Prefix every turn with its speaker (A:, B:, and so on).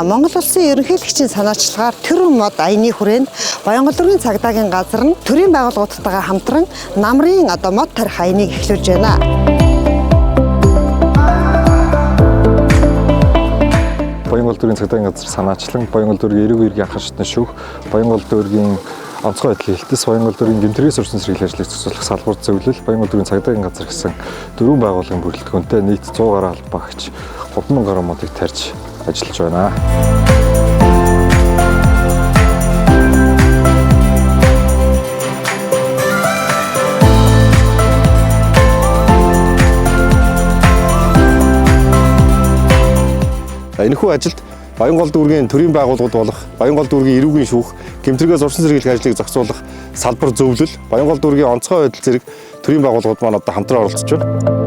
A: Монгол улсын ерөнхийлөгчийн санаачлагаар төр мод аяны хүрээнд Баянгол дүүргийн цагдаагийн газар нь төрийн байгууллагуудтайгаа хамтран намрын мод тарих аяныг эхлүүлж байна.
B: Баянгол дүүргийн цагдаагийн газар санаачлан Баянгол дүүргийн эрүүг иргэн анхан шатны шүүх, Баянгол дүүргийн онцгой байдлын хэлтэс, Баянгол дүүргийн гэмтрээс урьдчилан сэргийлэх ажлыг зохицуулах салбар зөвлөл, Баянгол дүүргийн цагдаагийн газар гэсэн дөрвөн байгууллагын бүрэлдэхүүнтэй нийт 100 гаруй албаагч 3000 гаруй модыг тарьж ажиллаж байна.
C: Энэхүү ажилд Баянгол дүүргийн төрийн байгууллагууд болох Баянгол дүүргийн эрүүгийн шүүх, гэмтрээс урьдчилан сэргийлэх ажлыг зохицуулах салбар зөвлөл, Баянгол дүүргийн онцгой байдал зэрэг төрийн байгууллагууд маань одоо хамтран оролцож байна.